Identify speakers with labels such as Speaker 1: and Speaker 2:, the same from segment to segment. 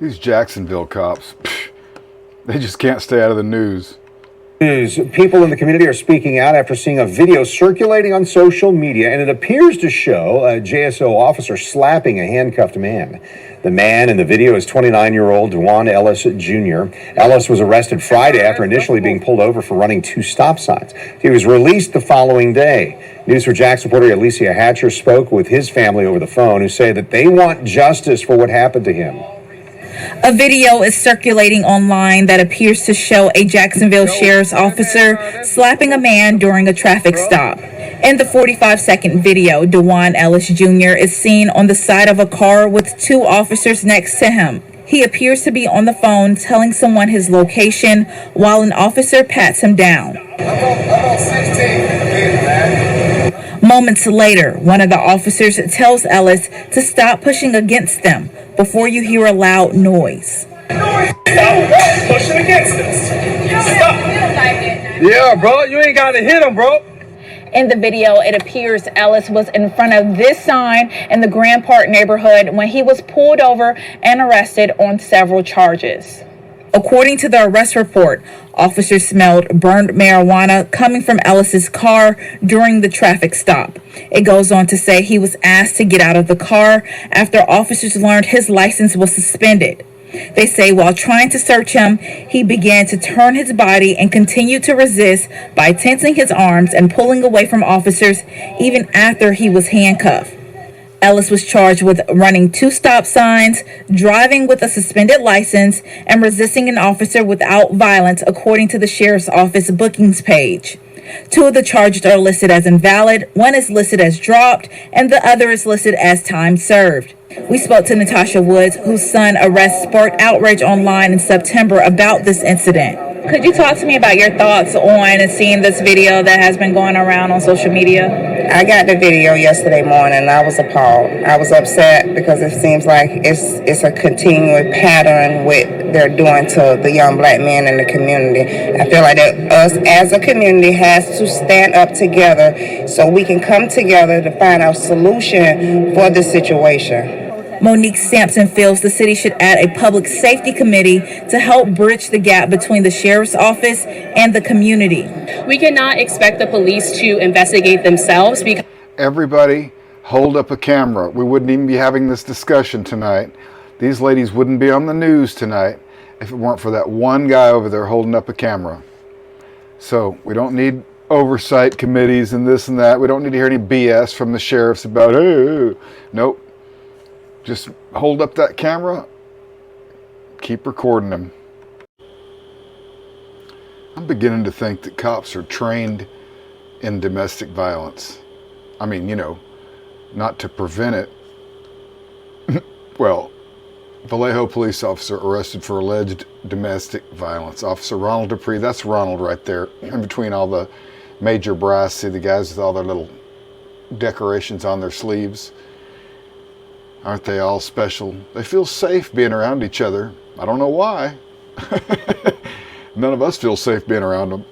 Speaker 1: These Jacksonville cops, they just can't stay out of the news.
Speaker 2: People in the community are speaking out after seeing a video circulating on social media, and it appears to show a JSO officer slapping a handcuffed man. The man in the video is 29-year-old Dewan Ellis Jr. Ellis was arrested Friday after initially being pulled over for running 2 stop signs. He was released the following day. News for Jax reporter Alicia Hatcher spoke with his family over the phone, who say that they want justice for what happened to him.
Speaker 3: A video is circulating online that appears to show a Jacksonville sheriff's officer slapping a man during a traffic stop. In the 45-second video, Dewan Ellis Jr. is seen on the side of a car with 2 officers next to him. He appears to be on the phone telling someone his location while an officer pats him down. Moments later, one of the officers tells Ellis to stop pushing against them before you hear a loud noise.
Speaker 4: Stop pushing against us. Stop.
Speaker 5: Yeah, bro, you ain't got to hit him, bro.
Speaker 3: In the video, it appears Ellis was in front of this sign in the Grand Park neighborhood when he was pulled over and arrested on several charges. According to the arrest report, officers smelled burned marijuana coming from Ellis's car during the traffic stop. It goes on to say he was asked to get out of the car after officers learned his license was suspended. They say while trying to search him, he began to turn his body and continued to resist by tensing his arms and pulling away from officers even after he was handcuffed. Ellis was charged with running 2 stop signs, driving with a suspended license, and resisting an officer without violence, according to the sheriff's office bookings page. 2 of the charges are listed as invalid, 1 is listed as dropped, and the other is listed as time served. We spoke to Natasha Woods, whose son arrest sparked outrage online in September about this incident. Could you talk to me about your thoughts on seeing this video that has been going around on social media?
Speaker 6: I got the video yesterday morning and I was appalled. I was upset because it seems like it's a continuing pattern what they're doing to the young black men in the community. I feel like that us as a community has to stand up together so we can come together to find a solution for this situation.
Speaker 3: Monique Sampson feels the city should add a public safety committee to help bridge the gap between the sheriff's office and the community.
Speaker 7: We cannot expect the police to investigate themselves because
Speaker 1: Everybody hold up a camera. We wouldn't even be having this discussion tonight. These ladies wouldn't be on the news tonight if it weren't for that one guy over there holding up a camera. So we don't need oversight committees and this and that. We don't need to hear any BS from the sheriffs about, hey. Nope. Just hold up that camera, keep recording them. I'm beginning to think that cops are trained in domestic violence. I mean, you know, not to prevent it. Well, Vallejo police officer arrested for alleged domestic violence. Officer Ronald Dupree, that's Ronald right there, in between all the major brass. See the guys with all their little decorations on their sleeves? Aren't they all special? They feel safe being around each other. I don't know why. None of us feel safe being around them.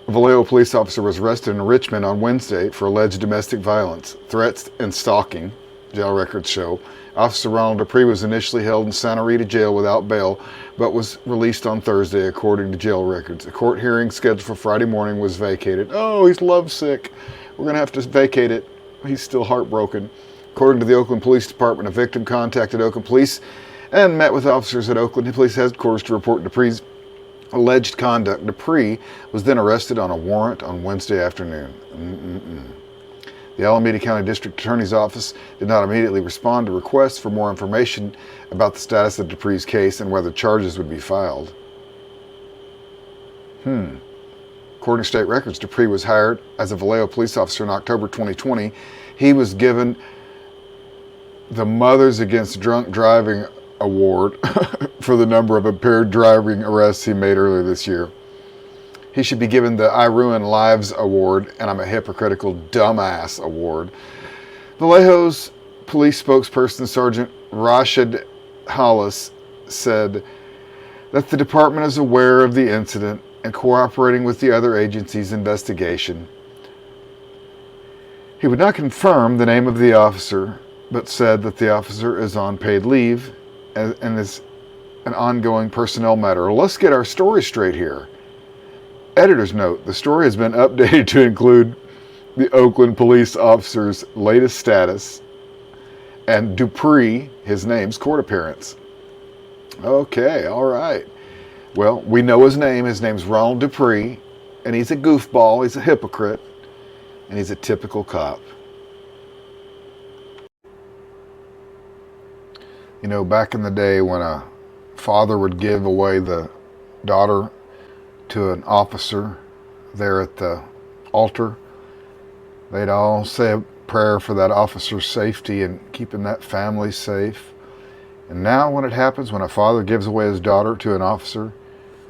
Speaker 1: A Vallejo police officer was arrested in Richmond on Wednesday for alleged domestic violence, threats, and stalking, jail records show. Officer Ronald Dupree was initially held in Santa Rita jail without bail, but was released on Thursday, according to jail records. A court hearing scheduled for Friday morning was vacated. Oh, he's lovesick. We're going to have to vacate it. He's still heartbroken. According to the Oakland Police Department, a victim contacted Oakland Police and met with officers at Oakland Police headquarters to report Dupree's alleged conduct. Dupree was then arrested on a warrant on Wednesday afternoon. The Alameda County District Attorney's Office did not immediately respond to requests for more information about the status of Dupree's case and whether charges would be filed. According to state records, Dupree was hired as a Vallejo police officer in October 2020. He was given the Mothers Against Drunk Driving Award for the number of impaired driving arrests he made earlier this year. He should be given the I Ruin Lives Award and I'm a Hypocritical Dumbass Award. Vallejo's police spokesperson, Sergeant Rashid Hollis, said that the department is aware of the incident and cooperating with the other agencies' investigation. He would not confirm the name of the officer, but said that the officer is on paid leave and is an ongoing personnel matter. Let's get our story straight here. Editor's note, the story has been updated to include the Oakland police officer's latest status and Dupree, his name's court appearance. Okay, all right. Well, we know his name. His name's Ronald Dupree, and he's a goofball, he's a hypocrite, and he's a typical cop. You know, back in the day when a father would give away the daughter to an officer there at the altar, they'd all say a prayer for that officer's safety and keeping that family safe. And now when it happens, when a father gives away his daughter to an officer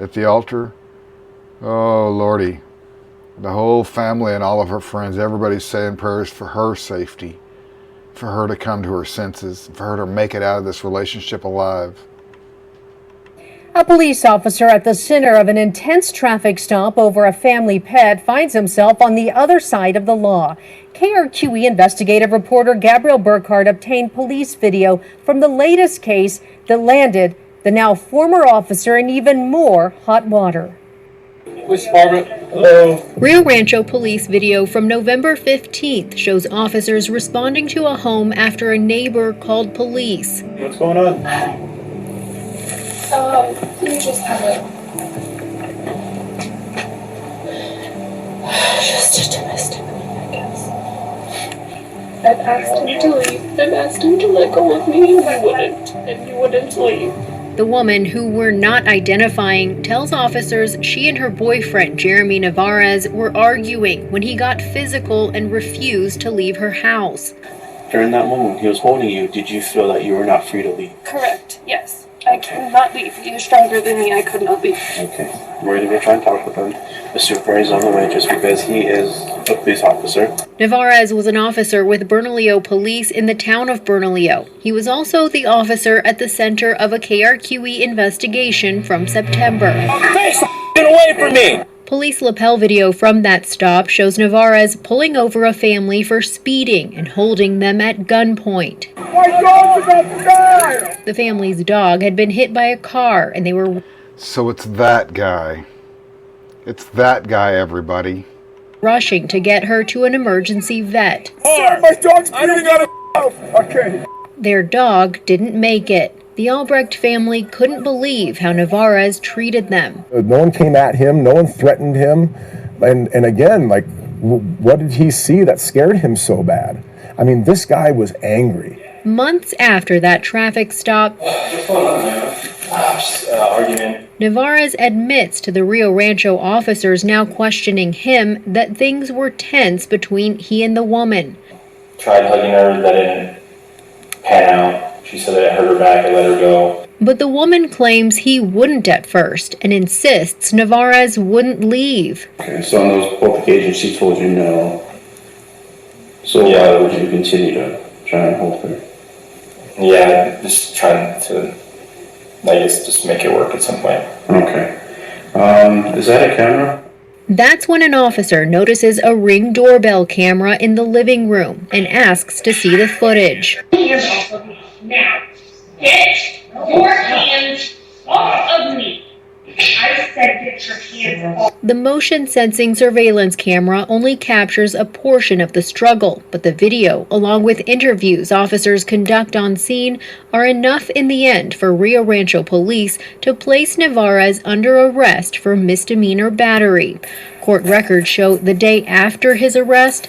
Speaker 1: at the altar, oh Lordy, the whole family and all of her friends, everybody's saying prayers for her safety, for her to come to her senses, for her to make it out of this relationship alive.
Speaker 8: A police officer at the center of an intense traffic stop over a family pet finds himself on the other side of the law. KRQE investigative reporter Gabrielle Burkhardt obtained police video from the latest case that landed the now former officer in even more hot water.
Speaker 7: Rio Rancho police video from November 15th shows officers responding to a home after a neighbor called police.
Speaker 4: What's going on?
Speaker 9: You just have just a domestic, I guess. I've asked him to leave. I've asked him to let go of me, and he wouldn't leave.
Speaker 7: The woman, who we're not identifying, tells officers she and her boyfriend, Jeremy Navarez, were arguing when he got physical and refused to leave her house.
Speaker 10: During that moment he was holding you, did you feel that you were not free to leave?
Speaker 9: Correct, yes. I cannot leave. He is stronger than me. I could not leave.
Speaker 10: Okay. We're going to try and talk with him. The supervisor's on the way just because he is a police officer.
Speaker 7: Navarez was an officer with Bernalillo Police in the town of Bernalillo. He was also the officer at the center of a KRQE investigation from September.
Speaker 4: Get away from me!
Speaker 7: Police lapel video from that stop shows Navarez pulling over a family for speeding and holding them at gunpoint.
Speaker 4: My dog's about to die!
Speaker 7: The family's dog had been hit by a car and they were...
Speaker 1: So it's that guy. It's that guy, everybody.
Speaker 7: Rushing to get her to an emergency vet.
Speaker 4: Sir, my dog's bleeding out of mouth! Okay.
Speaker 7: Their dog didn't make it. The Albrecht family couldn't believe how Navarez treated them.
Speaker 2: No one came at him, no one threatened him. And again, like, what did he see that scared him so bad? I mean, this guy was angry.
Speaker 7: Months after that traffic stop, Navarez admits to the Rio Rancho officers now questioning him that things were tense between he and the woman.
Speaker 11: Tried hugging her, that didn't pan out. She said that it hurt her back, I let her go.
Speaker 7: But the woman claims he wouldn't at first and insists Navarez wouldn't leave.
Speaker 10: Okay, so on those both occasions she told you no. So why would you continue to try and hold her?
Speaker 11: Yeah, just trying to, I guess, just make it work at some point.
Speaker 10: Okay. Is that a camera?
Speaker 7: That's when an officer notices a Ring doorbell camera in the living room and asks to see the footage.
Speaker 12: Hands off of me. Now, get your hands off of me. I said get your hands off.
Speaker 7: The motion-sensing surveillance camera only captures a portion of the struggle, but the video, along with interviews officers conduct on scene, are enough in the end for Rio Rancho police to place Navarez under arrest for misdemeanor battery. Court records show the day after his arrest,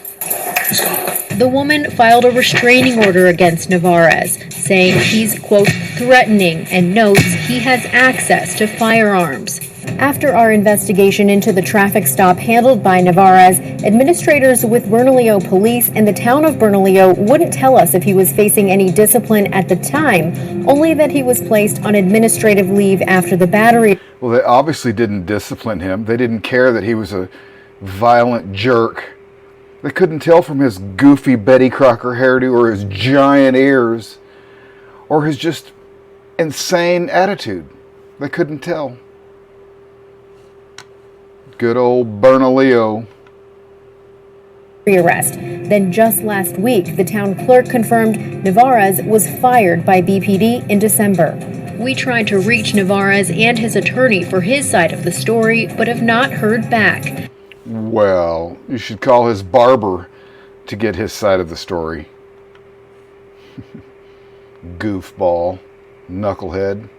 Speaker 7: the woman filed a restraining order against Navarez, saying he's, quote, threatening, and notes he has access to firearms. After our investigation into the traffic stop handled by Navarez, administrators with Bernalillo Police and the town of Bernalillo wouldn't tell us if he was facing any discipline at the time, only that he was placed on administrative leave after the battery.
Speaker 1: Well, they obviously didn't discipline him. They didn't care that he was a violent jerk. They couldn't tell from his goofy Betty Crocker hairdo or his giant ears or his just insane attitude. They couldn't tell. Good old Bernalillo.
Speaker 8: Arrest. Then just last week, the town clerk confirmed Navarez was fired by BPD in December.
Speaker 7: We tried to reach Navarez and his attorney for his side of the story, but have not heard back.
Speaker 1: Well, you should call his barber to get his side of the story. Goofball. Knucklehead.